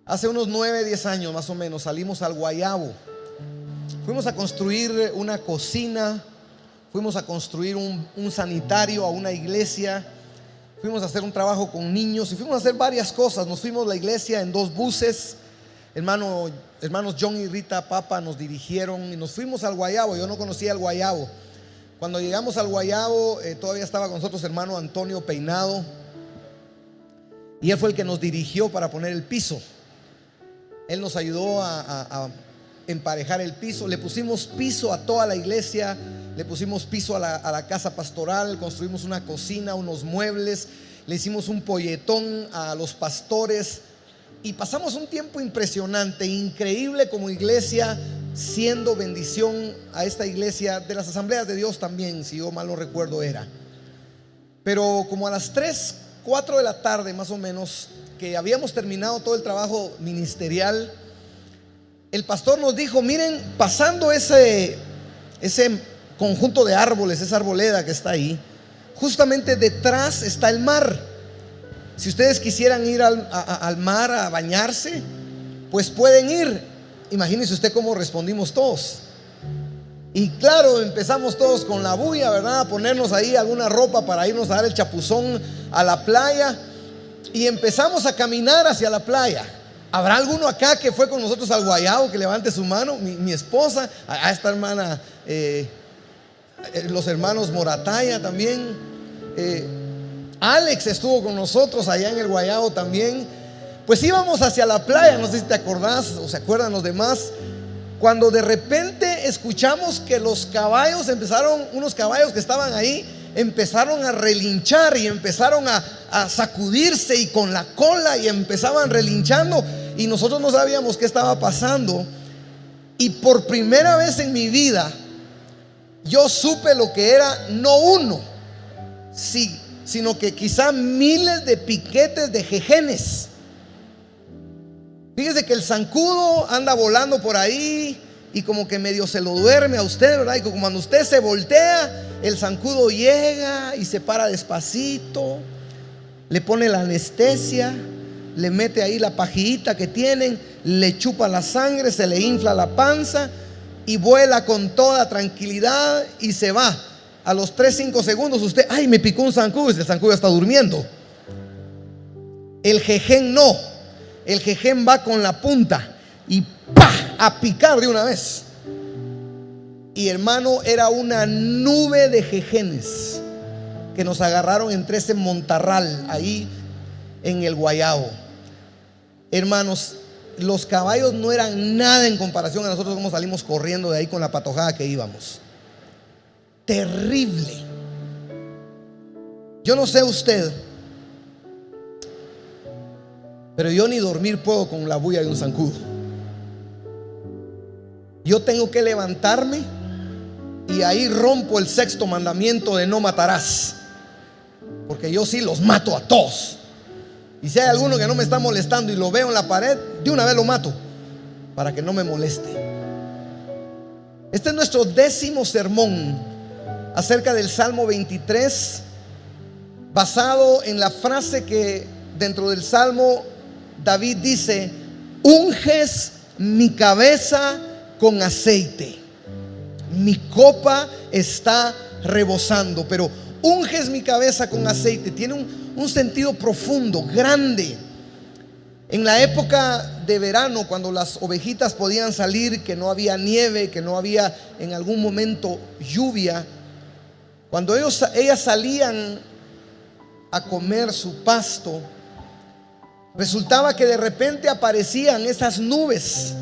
Hace unos 9, 10 años más o menos salimos al Guayabo. Fuimos a construir una cocina, fuimos a construir un sanitario a una iglesia, fuimos a hacer un trabajo con niños y fuimos a hacer varias cosas. Nos fuimos a la iglesia en 2 buses. Hermanos John y Rita Papa nos dirigieron y nos fuimos al Guayabo. Yo no conocía el Guayabo. Cuando llegamos al Guayabo, todavía estaba con nosotros hermano Antonio Peinado, y él fue el que nos dirigió para poner el piso. Él nos ayudó a emparejar el piso. Le pusimos piso a toda la iglesia, le pusimos piso a la casa pastoral, construimos una cocina, unos muebles, le hicimos un polletón a los pastores y pasamos un tiempo impresionante, increíble como iglesia, siendo bendición a esta iglesia de las Asambleas de Dios también, si yo mal no recuerdo era. Pero como a las 3, 4 de la tarde más o menos, que habíamos terminado todo el trabajo ministerial, el pastor nos dijo: miren, pasando ese conjunto de árboles, esa arboleda que está ahí, justamente detrás está el mar. Si ustedes quisieran ir al mar a bañarse, pues pueden ir. Imagínense usted cómo respondimos todos. Y claro, empezamos todos con la bulla, ¿verdad? A ponernos ahí alguna ropa para irnos a dar el chapuzón a la playa. Y empezamos a caminar hacia la playa. ¿Habrá alguno acá que fue con nosotros al Guayabo? Que levante su mano. Mi esposa, a esta hermana, los hermanos Morataya también. Alex estuvo con nosotros allá en el Guayabo también. Pues íbamos hacia la playa, no sé si te acordás o se acuerdan los demás, cuando de repente escuchamos que los caballos unos caballos que estaban ahí, empezaron a relinchar y empezaron a sacudirse y con la cola y empezaban relinchando, y nosotros no sabíamos qué estaba pasando. Y por primera vez en mi vida yo supe lo que era no uno, sino que quizá miles de piquetes de jejenes. Fíjese que el zancudo anda volando por ahí y como que medio se lo duerme a usted, ¿verdad? Y como cuando usted se voltea, el zancudo llega y se para despacito, le pone la anestesia, le mete ahí la pajillita que tienen, le chupa la sangre, se le infla la panza y vuela con toda tranquilidad y se va. A los 3, 5 segundos usted: ay, me picó un zancudo, y el zancudo está durmiendo. El jején no. El jején va con la punta y ¡pah!, a picar de una vez. Y hermano, era una nube de jejenes que nos agarraron entre ese montarral ahí en el Guayabo. Hermanos, los caballos no eran nada en comparación a nosotros como salimos corriendo de ahí con la patojada que íbamos. Terrible. Yo no sé usted, pero yo ni dormir puedo con la bulla de un zancudo. Yo tengo que levantarme y ahí rompo el 6º mandamiento de no matarás, porque yo sí los mato a todos. Y si hay alguno que no me está molestando y lo veo en la pared, de una vez lo mato para que no me moleste. Este es nuestro 10º sermón acerca del Salmo 23, basado en la frase que dentro del Salmo David dice: unges mi cabeza con aceite, mi copa está rebosando. Pero unges mi cabeza con aceite tiene un sentido profundo, grande. En la época de verano, cuando las ovejitas podían salir, que no había nieve, que no había en algún momento lluvia, cuando ellas salían a comer su pasto, resultaba que de repente aparecían esas nubes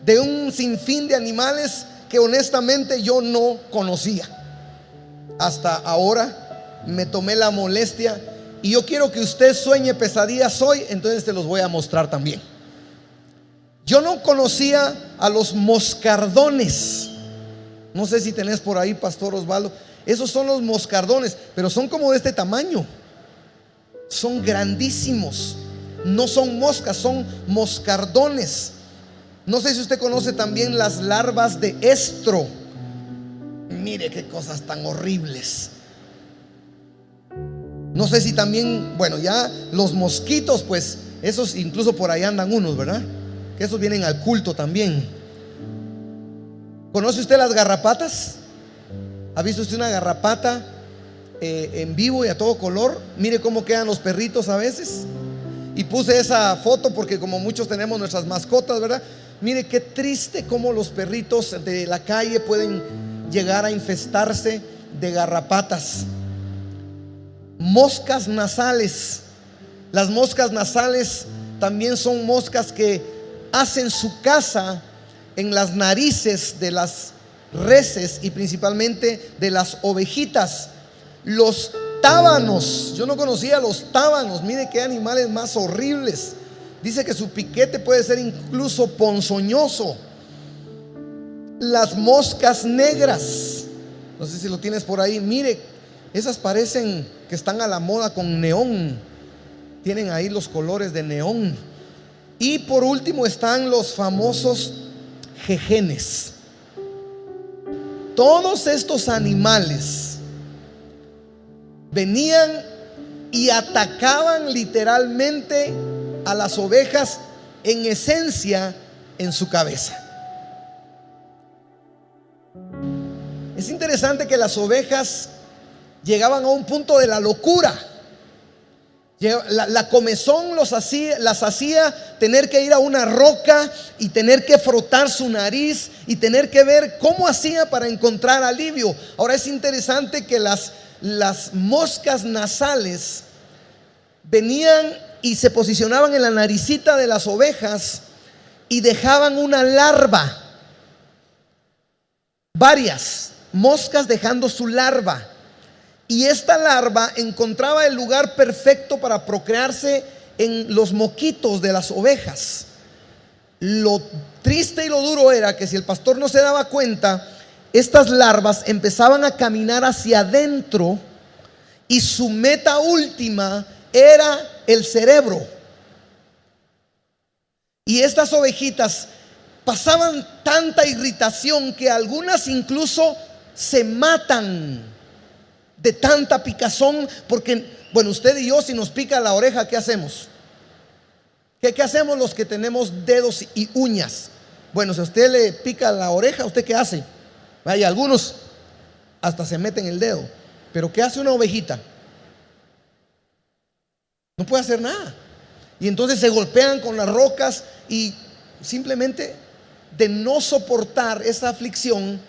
de un sinfín de animales que honestamente yo no conocía. Hasta ahora me tomé la molestia, y yo quiero que usted sueñe pesadillas hoy, entonces te los voy a mostrar también. Yo no conocía a los moscardones. No sé si tenés por ahí, Pastor Osvaldo. Esos son los moscardones, pero son como de este tamaño. Son grandísimos. No son moscas, son moscardones. No sé si usted conoce también las larvas de estro. Mire qué cosas tan horribles. No sé si también, bueno, ya los mosquitos, pues esos incluso por ahí andan unos, ¿verdad? Que esos vienen al culto también. ¿Conoce usted las garrapatas? ¿Ha visto usted una garrapata en vivo y a todo color? Mire cómo quedan los perritos a veces. Y puse esa foto porque como muchos tenemos nuestras mascotas, ¿verdad? Mire qué triste cómo los perritos de la calle pueden llegar a infestarse de garrapatas. Moscas nasales. Las moscas nasales también son moscas que hacen su casa en las narices de las reses y principalmente de las ovejitas. Los tábanos, yo no conocía los tábanos. Mire qué animales más horribles. Dice que su piquete puede ser incluso ponzoñoso. Las moscas negras, no sé si lo tienes por ahí. Mire, esas parecen que están a la moda con neón. Tienen ahí los colores de neón. Y por último están los famosos jejenes. Todos estos animales venían y atacaban literalmente a las ovejas, en esencia en su cabeza. Es interesante que las ovejas llegaban a un punto de la locura. La comezón las hacía tener que ir a una roca y tener que frotar su nariz y tener que ver cómo hacía para encontrar alivio. Ahora es interesante que las moscas nasales venían y se posicionaban en la naricita de las ovejas y dejaban una larva. Varias moscas dejando su larva. Y esta larva encontraba el lugar perfecto para procrearse en los moquitos de las ovejas. Lo triste y lo duro era que si el pastor no se daba cuenta, estas larvas empezaban a caminar hacia adentro y su meta última era el cerebro. Y estas ovejitas pasaban tanta irritación que algunas incluso se matan de tanta picazón. Porque, bueno, usted y yo, si nos pica la oreja, ¿qué hacemos? ¿Qué hacemos los que tenemos dedos y uñas? Bueno, si a usted le pica la oreja, ¿usted qué hace? Vaya, algunos hasta se meten el dedo. Pero ¿qué hace una ovejita? No puede hacer nada. Y entonces se golpean con las rocas y simplemente de no soportar esa aflicción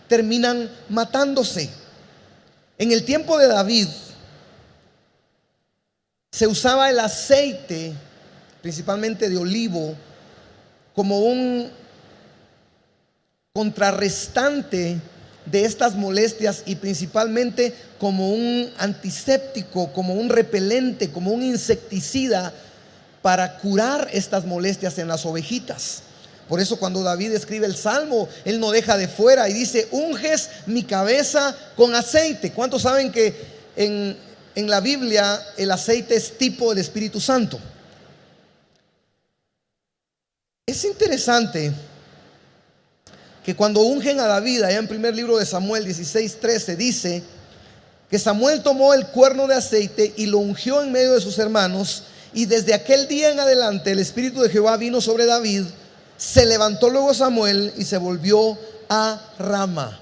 terminan matándose. En el tiempo de David se usaba el aceite, principalmente de olivo, como un contrarrestante de estas molestias y principalmente como un antiséptico, como un repelente, como un insecticida para curar estas molestias en las ovejitas. Por eso cuando David escribe el Salmo, él no deja de fuera y dice: unges mi cabeza con aceite. ¿Cuántos saben que en la Biblia el aceite es tipo del Espíritu Santo? Es interesante que cuando ungen a David, allá en primer libro de Samuel 16:13, dice que Samuel tomó el cuerno de aceite y lo ungió en medio de sus hermanos, y desde aquel día en adelante el Espíritu de Jehová vino sobre David. Se levantó luego Samuel y se volvió a Rama.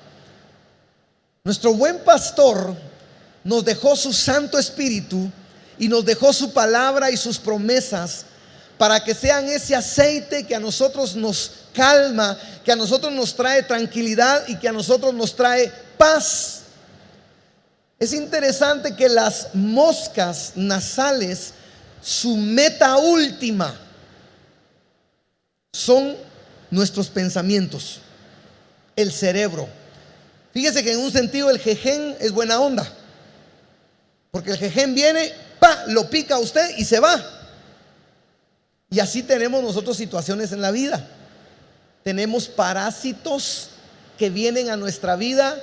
Nuestro buen pastor nos dejó su Santo Espíritu y nos dejó su palabra y sus promesas para que sean ese aceite que a nosotros nos calma, que a nosotros nos trae tranquilidad y que a nosotros nos trae paz. Es interesante que las moscas nasales, su meta última son nuestros pensamientos, el cerebro. Fíjese que en un sentido el jején es buena onda, porque el jején viene, lo pica a usted y se va. Y así tenemos nosotros situaciones en la vida. Tenemos parásitos que vienen a nuestra vida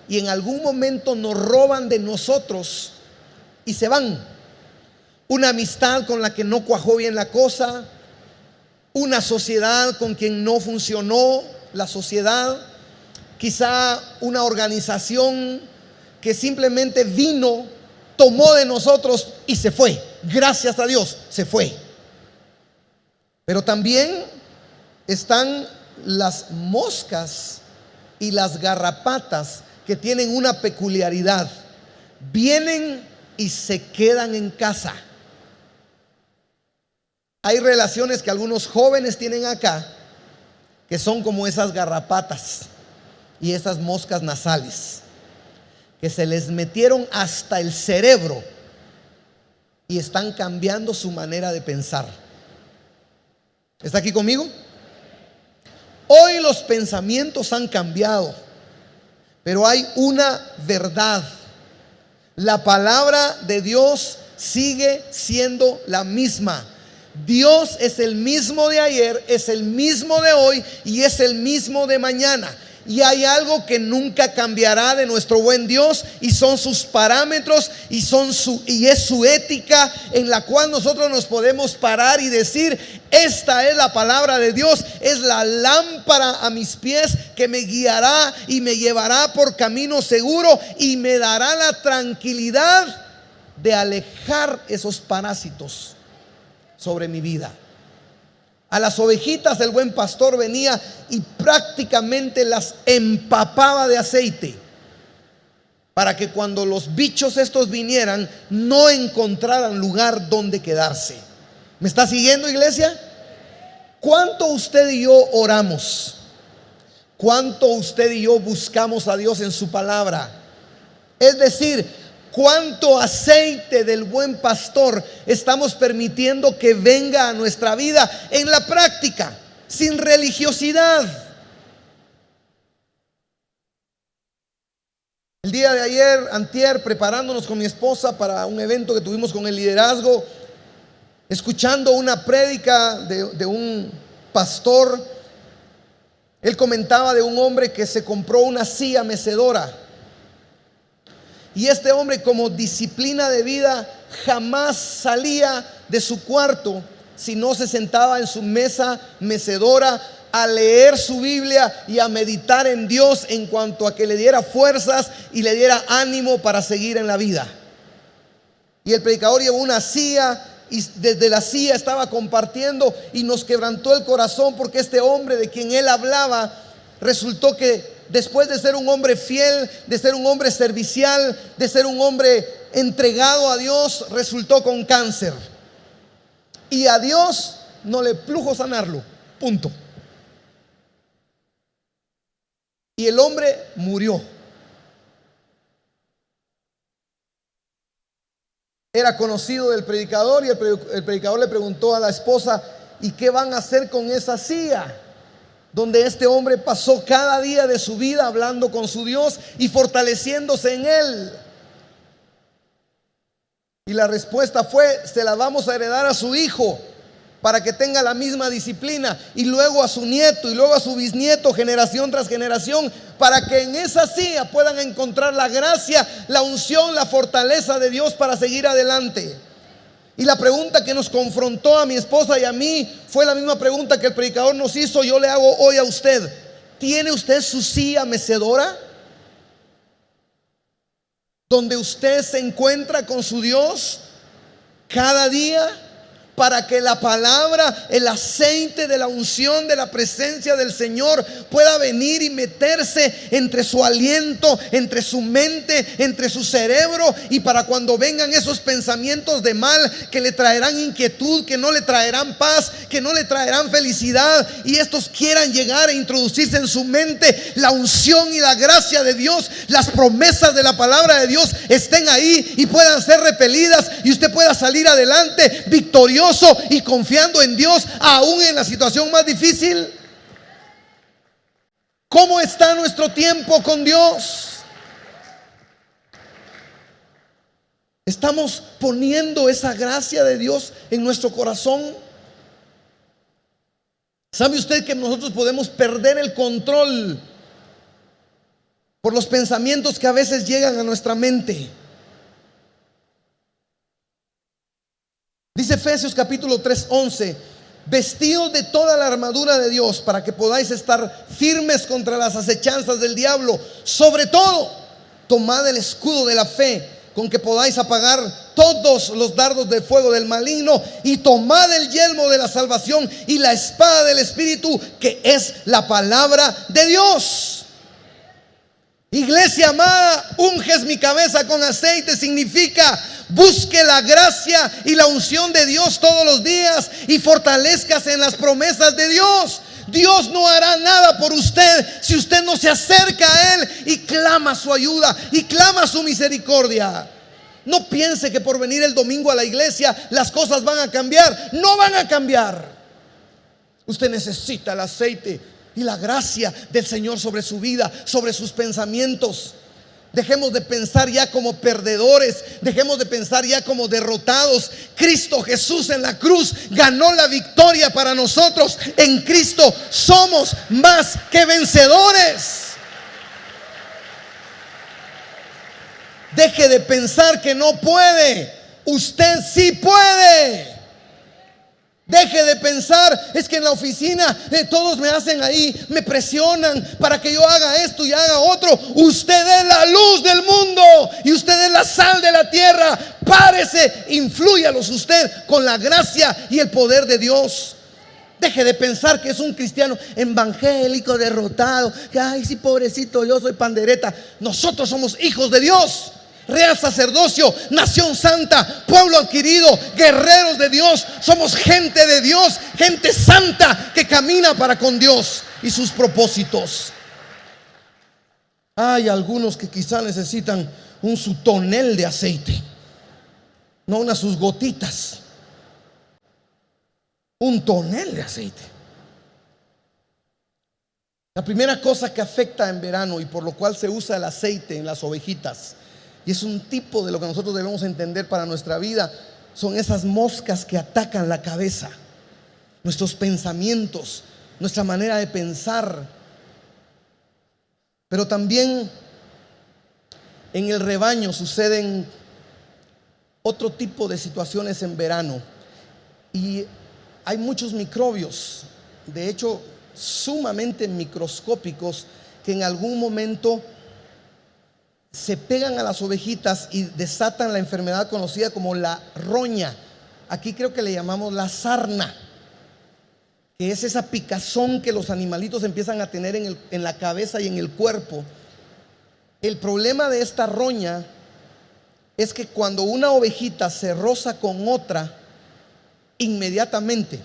y en algún momento nos roban de nosotros y se van. Una amistad con la que no cuajó bien la cosa, una sociedad con quien no funcionó la sociedad, quizá una organización que simplemente vino, tomó de nosotros y se fue. Gracias a Dios, se fue. Pero también están las moscas y las garrapatas que tienen una peculiaridad. Vienen y se quedan en casa. Hay relaciones que algunos jóvenes tienen acá que son como esas garrapatas y esas moscas nasales que se les metieron hasta el cerebro y están cambiando su manera de pensar. ¿Está aquí conmigo? Hoy los pensamientos han cambiado, pero hay una verdad. La palabra de Dios sigue siendo la misma. Dios es el mismo de ayer, es el mismo de hoy y es el mismo de mañana. Y hay algo que nunca cambiará de nuestro buen Dios, y son sus parámetros y es su ética, en la cual nosotros nos podemos parar y decir: esta es la palabra de Dios, es la lámpara a mis pies que me guiará y me llevará por camino seguro y me dará la tranquilidad de alejar esos parásitos sobre mi vida. A las ovejitas el buen pastor venía y prácticamente las empapaba de aceite para que cuando los bichos estos vinieran no encontraran lugar donde quedarse. ¿Me está siguiendo, iglesia? ¿Cuánto usted y yo oramos? ¿Cuánto usted y yo buscamos a Dios en su palabra? Es decir, ¿cuánto aceite del buen pastor estamos permitiendo que venga a nuestra vida en la práctica, sin religiosidad? El día de ayer, antier, preparándonos con mi esposa para un evento que tuvimos con el liderazgo, escuchando una prédica de un pastor, él comentaba de un hombre que se compró una silla mecedora. Y este hombre, como disciplina de vida, jamás salía de su cuarto si no se sentaba en su mesa mecedora a leer su Biblia y a meditar en Dios en cuanto a que le diera fuerzas y le diera ánimo para seguir en la vida. Y el predicador llevó una silla y desde la silla estaba compartiendo, y nos quebrantó el corazón porque este hombre de quien él hablaba resultó que después de ser un hombre fiel, de ser un hombre servicial, de ser un hombre entregado a Dios, resultó con cáncer. Y a Dios no le plujo sanarlo. Punto. Y el hombre murió. Era conocido del predicador, y el predicador le preguntó a la esposa: ¿y qué van a hacer con esa silla donde este hombre pasó cada día de su vida hablando con su Dios y fortaleciéndose en él? Y la respuesta fue: se la vamos a heredar a su hijo para que tenga la misma disciplina, y luego a su nieto, y luego a su bisnieto, generación tras generación, para que en esa silla puedan encontrar la gracia, la unción, la fortaleza de Dios para seguir adelante. Y la pregunta que nos confrontó a mi esposa y a mí fue la misma pregunta que el predicador nos hizo. Yo le hago hoy a usted: ¿tiene usted su silla mecedora donde usted se encuentra con su Dios cada día, para que la palabra, el aceite de la unción de la presencia del Señor pueda venir y meterse entre su aliento, entre su mente, entre su cerebro, y para cuando vengan esos pensamientos de mal que le traerán inquietud, que no le traerán paz, que no le traerán felicidad, y estos quieran llegar a introducirse en su mente, la unción y la gracia de Dios, las promesas de la palabra de Dios estén ahí y puedan ser repelidas, y usted pueda salir adelante victorioso y confiando en Dios aún en la situación más difícil. ¿Cómo está nuestro tiempo con Dios? ¿Estamos poniendo esa gracia de Dios en nuestro corazón? ¿Sabe usted que nosotros podemos perder el control por los pensamientos que a veces llegan a nuestra mente? Dice Efesios capítulo 3:11: vestidos de toda la armadura de Dios para que podáis estar firmes contra las acechanzas del diablo. Sobre todo, tomad el escudo de la fe, con que podáis apagar todos los dardos de fuego del maligno, y tomad el yelmo de la salvación y la espada del Espíritu, que es la palabra de Dios. Iglesia amada, unges mi cabeza con aceite significa: busque la gracia y la unción de Dios todos los días y fortalezcas en las promesas de Dios. Dios no hará nada por usted si usted no se acerca a Él y clama su ayuda y clama su misericordia. No piense que por venir el domingo a la iglesia las cosas van a cambiar. No van a cambiar. Usted necesita el aceite y la gracia del Señor sobre su vida, sobre sus pensamientos. Dejemos de pensar ya como perdedores, dejemos de pensar ya como derrotados. Cristo Jesús en la cruz ganó la victoria para nosotros. En Cristo somos más que vencedores. Deje de pensar que no puede. Usted sí puede. Deje de pensar: es que en la oficina todos me hacen ahí, me presionan para que yo haga esto y haga otro. Usted es la luz del mundo y usted es la sal de la tierra. Párese, inflúyalos usted con la gracia y el poder de Dios. Deje de pensar que es un cristiano evangélico derrotado, que ay, sí, pobrecito, yo soy pandereta. Nosotros somos hijos de Dios, real sacerdocio, nación santa, pueblo adquirido, guerreros de Dios. Somos gente de Dios, gente santa que camina para con Dios y sus propósitos. Hay algunos que quizá necesitan su tonel de aceite, no unas sus gotitas, un tonel de aceite. La primera cosa que afecta en verano y por lo cual se usa el aceite en las ovejitas, y es un tipo de lo que nosotros debemos entender para nuestra vida, son esas moscas que atacan la cabeza, nuestros pensamientos, nuestra manera de pensar. Pero también en el rebaño suceden otro tipo de situaciones en verano, y hay muchos microbios, de hecho sumamente microscópicos, que en algún momento se pegan a las ovejitas y desatan la enfermedad conocida como la roña. Aquí creo que le llamamos la sarna, que es esa picazón que los animalitos empiezan a tener en la cabeza y en el cuerpo. El problema de esta roña es que cuando una ovejita se roza con otra, inmediatamente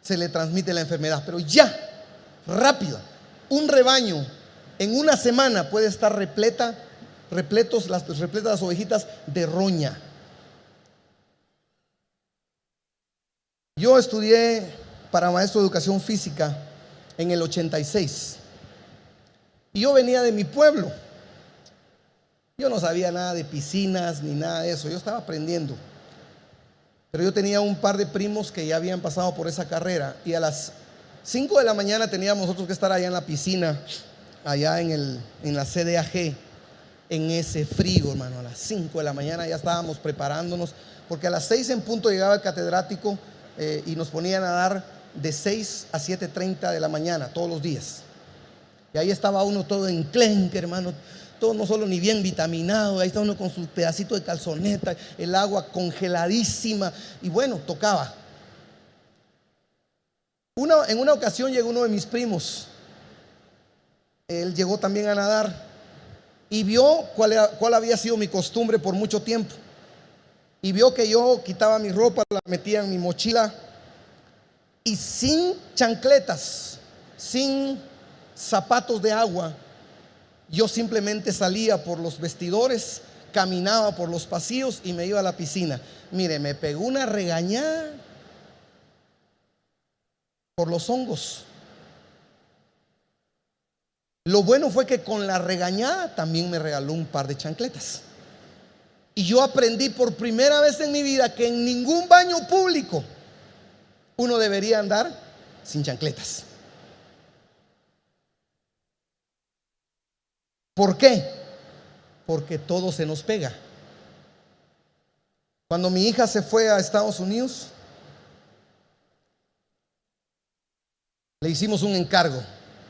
se le transmite la enfermedad. Pero ya, rápido. Un rebaño en una semana puede estar repletas las ovejitas de roña. Yo estudié para maestro de educación física en el 86 y yo venía de mi pueblo. Yo no sabía nada de piscinas ni nada de eso, yo estaba aprendiendo. Pero yo tenía un par de primos que ya habían pasado por esa carrera, y a las 5 de la mañana teníamos nosotros que estar allá en la piscina, allá en la CDAG, en ese frío, hermano. A las 5 de la mañana ya estábamos preparándonos, porque a las 6 en punto llegaba el catedrático y nos ponían a dar de 6 a 7:30 de la mañana todos los días. Y ahí estaba uno todo enclenque, hermano, todo no solo ni bien vitaminado. Ahí está uno con su pedacito de calzoneta, el agua congeladísima, y bueno, tocaba. En una ocasión llegó uno de mis primos. Él llegó también a nadar y vio cuál había sido mi costumbre por mucho tiempo. Y vio que yo quitaba mi ropa, la metía en mi mochila, y sin chancletas, sin zapatos de agua, yo simplemente salía por los vestidores, caminaba por los pasillos y me iba a la piscina. Mire, me pegó una regañada por los hongos. Lo bueno fue que con la regañada también me regaló un par de chancletas. Y yo aprendí por primera vez en mi vida que en ningún baño público uno debería andar sin chancletas. ¿Por qué? Porque todo se nos pega. Cuando mi hija se fue a Estados Unidos, le hicimos un encargo.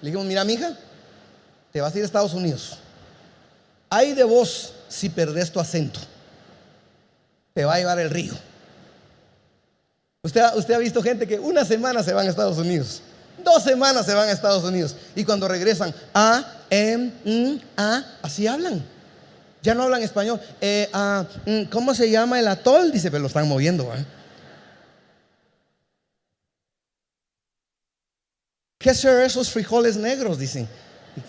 Le dijimos: mira, mija, te vas a ir a Estados Unidos. Ay de vos si perdés tu acento, te va a llevar el río. Usted ha visto gente que una semana se van a Estados Unidos, 2 semanas se van a Estados Unidos, y cuando regresan, así hablan. Ya no hablan español. ¿Cómo se llama el atol? Dice, pero lo están moviendo, ¿eh? ¿Qué serán esos frijoles negros? Dicen,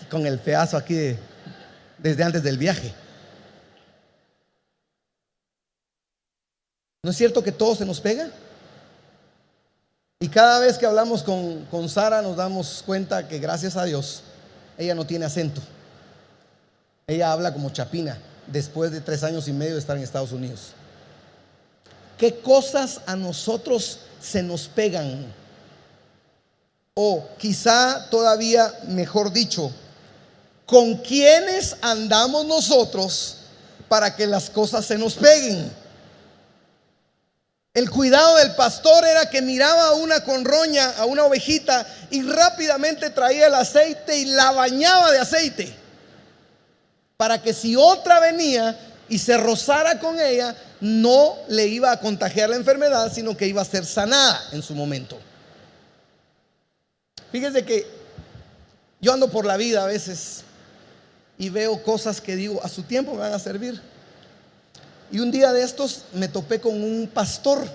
con el pedazo aquí desde antes del viaje. ¿No es cierto que todo se nos pega? Y cada vez que hablamos con Sara nos damos cuenta que, gracias a Dios, ella no tiene acento. Ella habla como chapina después de 3 años y medio de estar en Estados Unidos. ¿Qué cosas a nosotros se nos pegan? O quizá todavía mejor dicho, ¿con quiénes andamos nosotros para que las cosas se nos peguen? El cuidado del pastor era que miraba a una conroña, a una ovejita, y rápidamente traía el aceite y la bañaba de aceite, para que si otra venía y se rozara con ella, no le iba a contagiar la enfermedad, sino que iba a ser sanada en su momento. Fíjese que yo ando por la vida a veces y veo cosas que digo, a su tiempo me van a servir. Y un día de estos me topé con un pastor,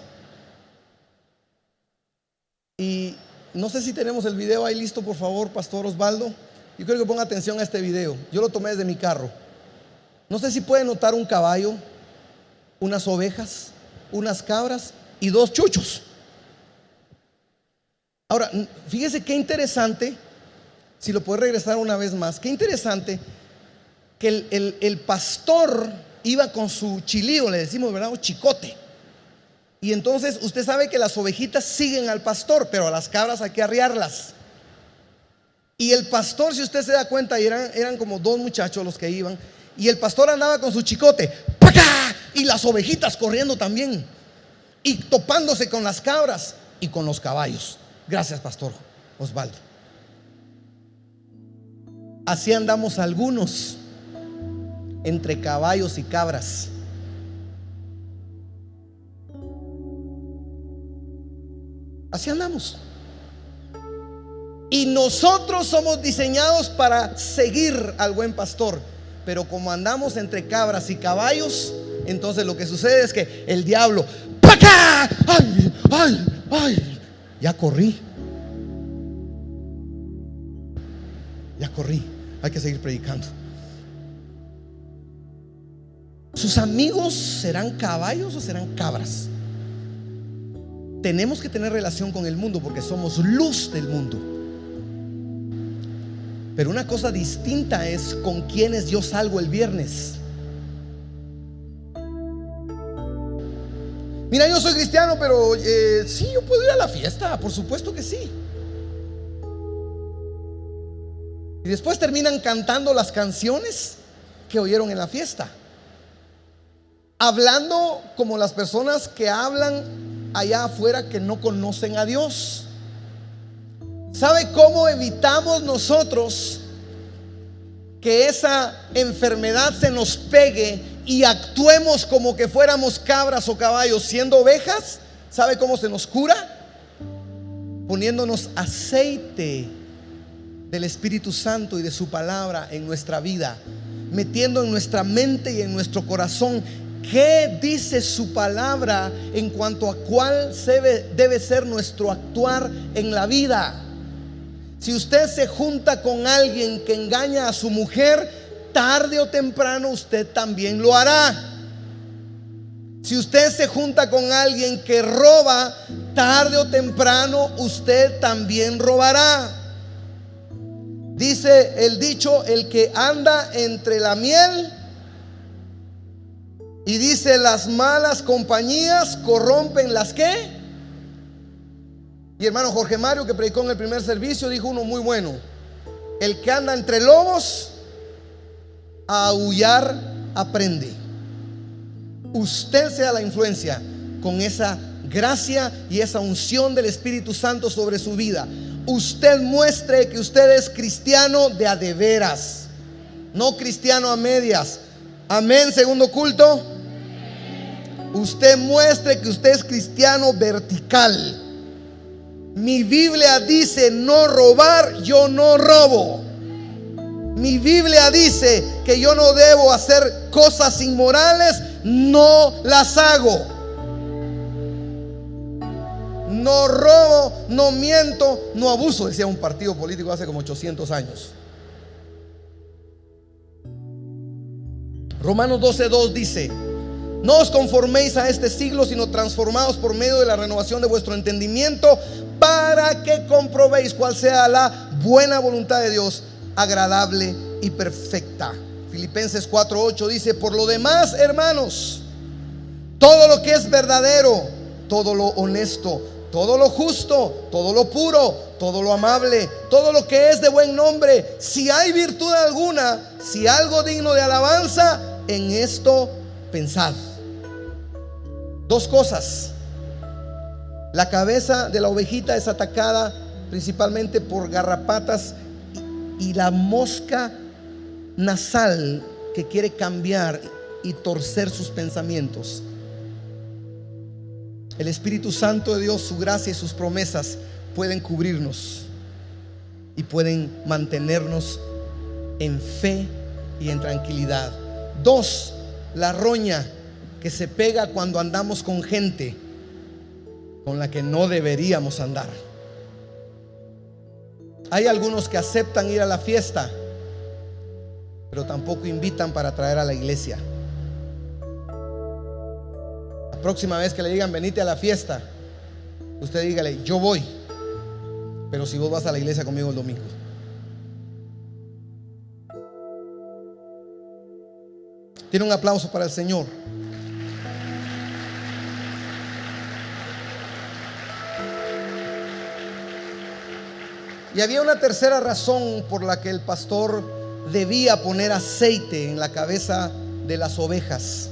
y no sé si tenemos el video ahí listo, por favor, Pastor Osvaldo. Yo quiero que ponga atención a este video. Yo lo tomé desde mi carro. No sé si puede notar un caballo, unas ovejas, unas cabras y 2 chuchos. Ahora, fíjese qué interesante, si lo puede regresar una vez más, qué interesante que el pastor iba con su chilío, le decimos, ¿verdad? O chicote. Y entonces usted sabe que las ovejitas siguen al pastor, pero a las cabras hay que arriarlas. Y el pastor, si usted se da cuenta, eran como 2 muchachos los que iban, y el pastor andaba con su chicote, ¡pacá! Y las ovejitas corriendo también, y topándose con las cabras y con los caballos. Gracias, Pastor Osvaldo. Así andamos algunos, entre caballos y cabras. Así andamos. Y nosotros somos diseñados para seguir al buen pastor, pero como andamos entre cabras y caballos, entonces lo que sucede es que el diablo, ¡paca! ¡Ay, ay, ay! Ya corrí, hay que seguir predicando. ¿Sus amigos serán caballos o serán cabras? Tenemos que tener relación con el mundo porque somos luz del mundo. Pero una cosa distinta es con quienes yo salgo el viernes. Mira, yo soy cristiano, pero sí, yo puedo ir a la fiesta, por supuesto que sí. Y después terminan cantando las canciones que oyeron en la fiesta, hablando como las personas que hablan allá afuera que no conocen a Dios. ¿Sabe cómo evitamos nosotros que esa enfermedad se nos pegue y actuemos como que fuéramos cabras o caballos siendo ovejas? ¿Sabe cómo se nos cura? Poniéndonos aceite del Espíritu Santo y de su palabra en nuestra vida, metiendo en nuestra mente y en nuestro corazón qué dice su palabra en cuanto a cuál debe ser nuestro actuar en la vida. Si usted se junta con alguien que engaña a su mujer, tarde o temprano usted también lo hará. Si usted se junta con alguien que roba, tarde o temprano usted también robará. Dice el dicho, el que anda entre la miel, y dice, las malas compañías corrompen las ¿qué? Y hermano Jorge Mario, que predicó en el primer servicio, dijo uno muy bueno: el que anda entre lobos, a aullar aprende. Usted sea la influencia con esa gracia y esa unción del Espíritu Santo sobre su vida. usted muestre que usted es cristiano de a de veras, no cristiano a medias. Amén, segundo culto. Usted muestre que usted es cristiano vertical. Mi Biblia dice no robar, yo no robo. Mi Biblia dice que yo no debo hacer cosas inmorales, no las hago. No robo, no miento, no abuso, decía un partido político hace como 800 años. Romanos 12:2 dice: no os conforméis a este siglo, sino transformaos por medio de la renovación de vuestro entendimiento, para que comprobéis cuál sea la buena voluntad de Dios, agradable y perfecta. Filipenses 4:8 dice: por lo demás, hermanos, todo lo que es verdadero, todo lo honesto, todo lo justo, todo lo puro, todo lo amable, todo lo que es de buen nombre, si hay virtud alguna, si algo digno de alabanza, en esto pensad. Dos cosas: la cabeza de la ovejita es atacada principalmente por garrapatas y la mosca nasal que quiere cambiar y torcer sus pensamientos. El Espíritu Santo de Dios, su gracia y sus promesas pueden cubrirnos y pueden mantenernos en fe y en tranquilidad. Dos, la roña que se pega cuando andamos con gente con la que no deberíamos andar. Hay algunos que aceptan ir a la fiesta, pero tampoco invitan para traer a la iglesia. La próxima vez que le digan venite a la fiesta, usted dígale yo voy, pero si vos vas a la iglesia conmigo el domingo. Tiene un aplauso para el Señor. Y había una tercera razón por la que el pastor debía poner aceite en la cabeza de las ovejas.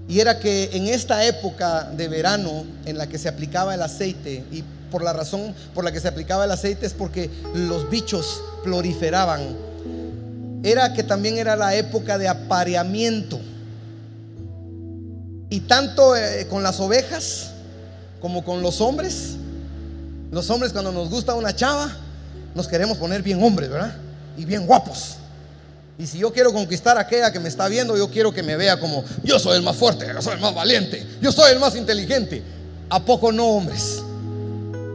Y era que en esta época de verano en la que se aplicaba el aceite, y por la razón por la que se aplicaba el aceite es porque los bichos proliferaban, era que también era la época de apareamiento. Y tanto con las ovejas como con los hombres cuando nos gusta una chava, nos queremos poner bien hombres, ¿verdad? Y bien guapos. Y si yo quiero conquistar a aquella que me está viendo, yo quiero que me vea como yo soy el más fuerte, yo soy el más valiente, yo soy el más inteligente. ¿A poco no, hombres?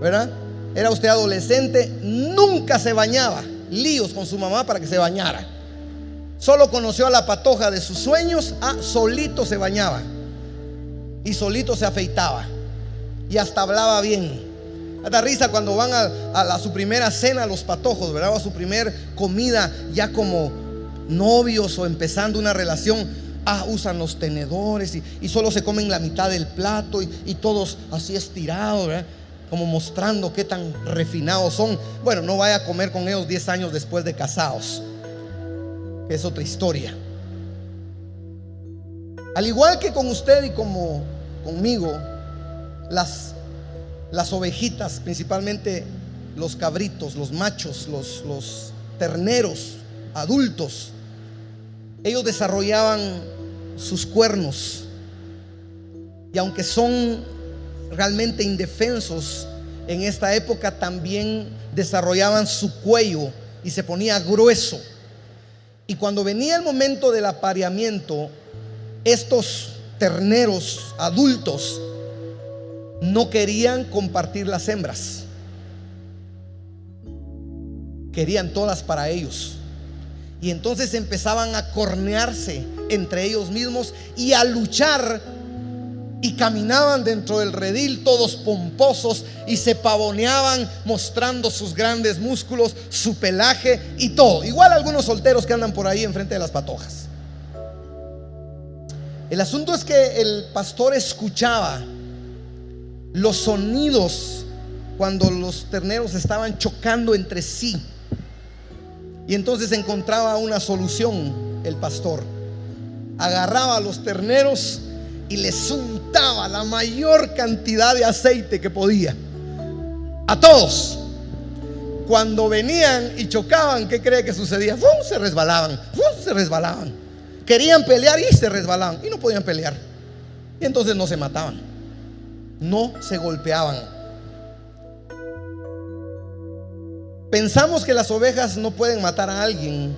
¿Verdad? Era usted adolescente, nunca se bañaba, líos con su mamá para que se bañara. Solo conoció a la patoja de sus sueños, solito se bañaba y solito se afeitaba y hasta hablaba bien. Da risa cuando van a su primera cena los patojos, ¿verdad? O a su primer comida ya como novios o empezando una relación. Usan los tenedores y solo se comen la mitad del plato y todos así estirados, ¿verdad? Como mostrando qué tan refinados son. Bueno, no vaya a comer con ellos 10 años después de casados, que es otra historia. Al igual que con usted y como conmigo, las ovejitas, principalmente los cabritos, los machos, los terneros adultos, ellos desarrollaban sus cuernos, y aunque son realmente indefensos en esta época, también desarrollaban su cuello y se ponía grueso. Y cuando venía el momento del apareamiento, estos terneros adultos no querían compartir las hembras, querían todas para ellos. Y entonces empezaban a cornearse entre ellos mismos y a luchar, y caminaban dentro del redil todos pomposos y se pavoneaban mostrando sus grandes músculos, su pelaje y todo. Igual algunos solteros que andan por ahí enfrente de las patojas. El asunto es que el pastor escuchaba los sonidos cuando los terneros estaban chocando entre sí, y entonces encontraba una solución. El pastor agarraba a los terneros y les untaba la mayor cantidad de aceite que podía a todos. Cuando venían y chocaban, ¿qué cree que sucedía? ¡Fum! Se resbalaban, ¡fum! Se resbalaban. Querían pelear y se resbalaban y no podían pelear. Y entonces no se mataban, no se golpeaban. Pensamos que las ovejas no pueden matar a alguien,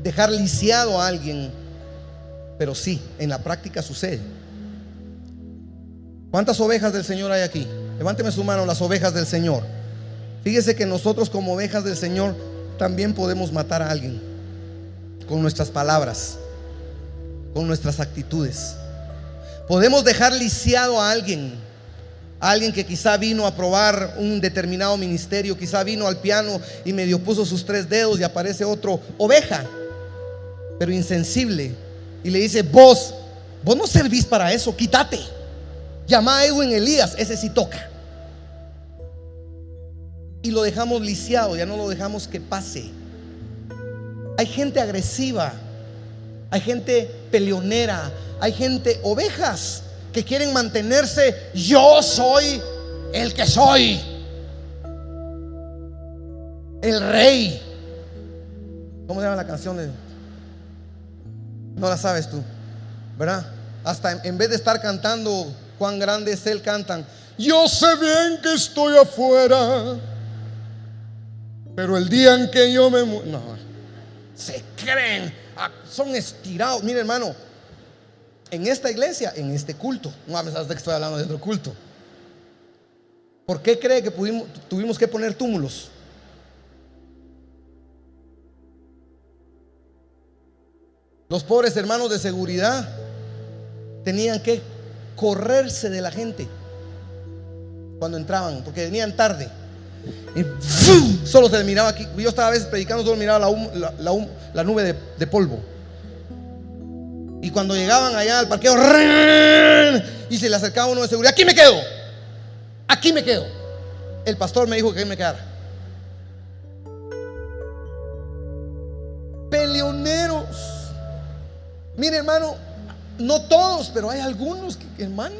dejar lisiado a alguien, pero sí, en la práctica sucede. ¿Cuántas ovejas del Señor hay aquí? Levánteme su mano, las ovejas del Señor. Fíjese que nosotros como ovejas del Señor también podemos matar a alguien con nuestras palabras, con nuestras actitudes. Podemos dejar lisiado a alguien que quizá vino a probar un determinado ministerio, quizá vino al piano y medio puso sus 3 dedos y aparece otro oveja, pero insensible, y le dice: vos no servís para eso, quítate. Llama a Edwin Elías, ese sí toca. Y lo dejamos lisiado, ya no lo dejamos que pase. Hay gente agresiva, hay gente peleonera, hay gente, ovejas, que quieren mantenerse. Yo soy el que soy, el rey. ¿Cómo se llama la canción? No la sabes tú, ¿verdad? Hasta en vez de estar cantando cuán grande es Él, cantan: yo sé bien que estoy afuera, pero el día en que yo me muera. No, se creen, son estirados. Mire, hermano, en esta iglesia, en este culto, no me sabes que estoy hablando de otro culto. ¿Por qué cree que tuvimos que poner túmulos? Los pobres hermanos de seguridad tenían que correrse de la gente cuando entraban, porque venían tarde. Y ¡fum! Solo se miraba aquí. Yo estaba a veces predicando, solo miraba la nube de polvo. Y cuando llegaban allá al parqueo, y se le acercaba uno de seguridad: aquí me quedo, aquí me quedo. El pastor me dijo que me quedara. Peleoneros. Mire, hermano, no todos, pero hay algunos que, hermano,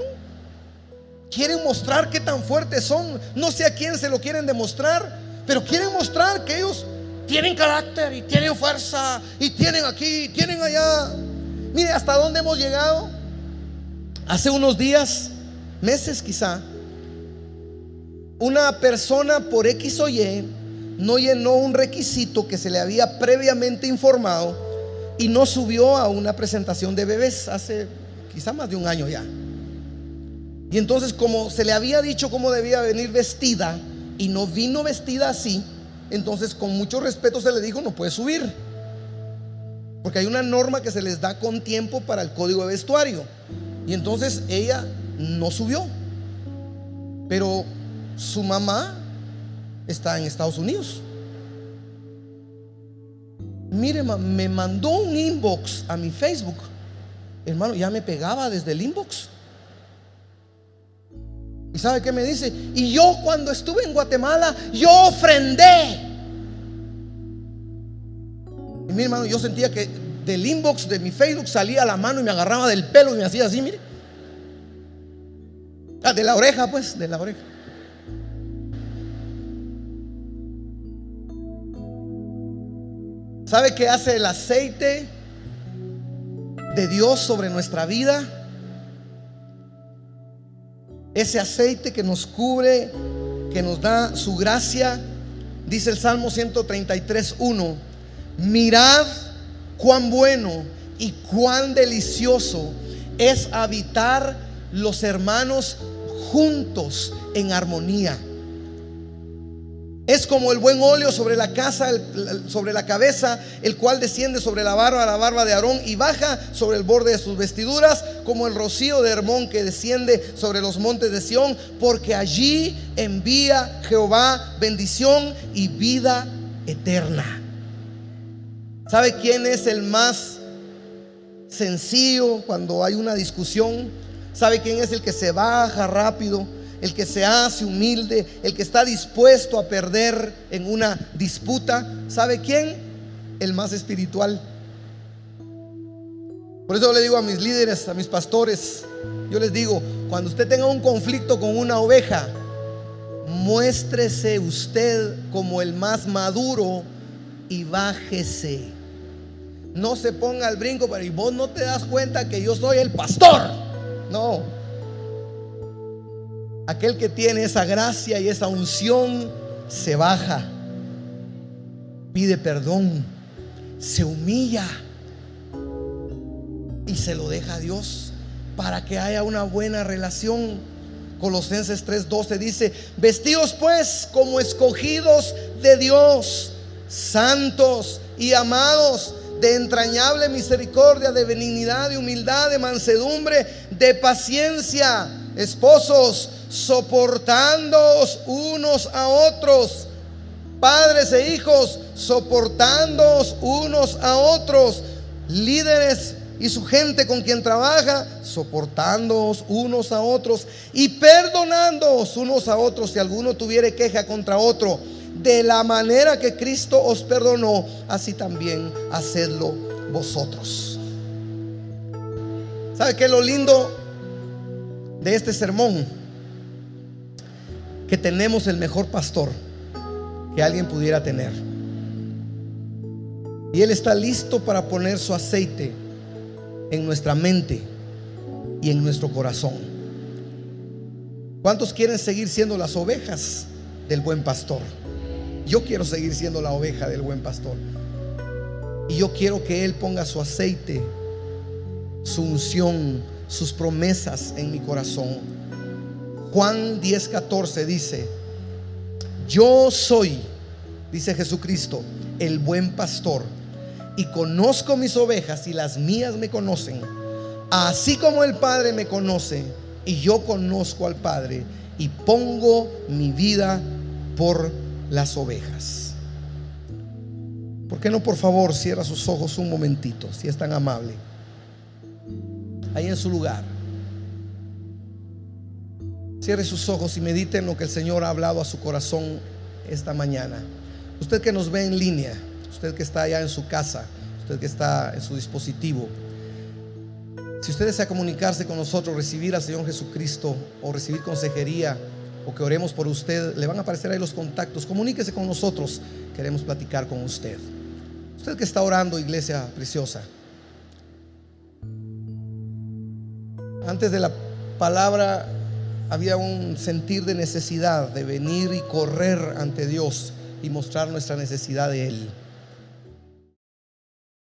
quieren mostrar qué tan fuertes son. No sé a quién se lo quieren demostrar, pero quieren mostrar que ellos tienen carácter y tienen fuerza y tienen aquí, tienen allá. Mire hasta dónde hemos llegado. Hace unos días, meses quizá, una persona por X o Y no llenó un requisito que se le había previamente informado y no subió a una presentación de bebés hace quizá más de un año ya. Y entonces, como se le había dicho cómo debía venir vestida y no vino vestida así, entonces con mucho respeto se le dijo: no puede subir, porque hay una norma que se les da con tiempo para el código de vestuario. Y entonces ella no subió, pero su mamá está en Estados Unidos. Mire, me mandó un inbox a mi Facebook. Hermano, ya me pegaba desde el inbox. ¿Y sabe qué me dice? Y yo cuando estuve en Guatemala, yo ofrendé. Y mire, hermano, yo sentía que del inbox de mi Facebook salía la mano y me agarraba del pelo y me hacía así, mire. De la oreja, pues, de la oreja. ¿Sabe qué hace el aceite de Dios sobre nuestra vida? Ese aceite que nos cubre, que nos da su gracia. Dice el Salmo 133:1: mirad cuán bueno y cuán delicioso es habitar los hermanos juntos en armonía. Es como el buen óleo sobre la cabeza, el cual desciende sobre la barba de Aarón y baja sobre el borde de sus vestiduras, como el rocío de Hermón que desciende sobre los montes de Sión, porque allí envía Jehová bendición y vida eterna. ¿Sabe quién es el más sencillo cuando hay una discusión? ¿Sabe quién es el que se baja rápido? El que se hace humilde, el que está dispuesto a perder en una disputa. ¿Sabe quién? El más espiritual. Por eso le digo a mis líderes, a mis pastores, yo les digo: cuando usted tenga un conflicto con una oveja, muéstrese usted como el más maduro y bájese. No se ponga al brinco, pero y vos no te das cuenta que yo soy el pastor. No. Aquel que tiene esa gracia y esa unción se baja, pide perdón, se humilla y se lo deja a Dios para que haya una buena relación. Colosenses 3:12 dice: vestidos pues como escogidos de Dios, santos y amados, de entrañable misericordia, de benignidad, de humildad, de mansedumbre, de paciencia. Esposos, soportándoos unos a otros. Padres e hijos, soportándoos unos a otros. Líderes y su gente con quien trabaja, soportándoos unos a otros y perdonándoos unos a otros si alguno tuviere queja contra otro. De la manera que Cristo os perdonó, así también hacedlo vosotros. ¿Sabe qué es lo lindo de este sermón? Que tenemos el mejor pastor que alguien pudiera tener, y Él está listo para poner su aceite en nuestra mente y en nuestro corazón. ¿Cuántos quieren seguir siendo las ovejas del buen pastor? Yo quiero seguir siendo la oveja del buen pastor, y yo quiero que Él ponga su aceite, su unción, sus promesas en mi corazón. Juan 10:14 dice: yo soy, dice Jesucristo, el buen pastor, y conozco mis ovejas y las mías me conocen, así como el Padre me conoce y yo conozco al Padre, y pongo mi vida por las ovejas. ¿Por qué no, por favor, cierra sus ojos un momentito, si es tan amable, ahí en su lugar? Cierre sus ojos y medite en lo que el Señor ha hablado a su corazón esta mañana. Usted que nos ve en línea, usted que está allá en su casa, usted que está en su dispositivo, si usted desea comunicarse con nosotros, recibir al Señor Jesucristo, o recibir consejería, o que oremos por usted, le van a aparecer ahí los contactos. Comuníquese con nosotros, queremos platicar con usted. Usted que está orando, iglesia preciosa, antes de la palabra había un sentir de necesidad de venir y correr ante Dios y mostrar nuestra necesidad de Él.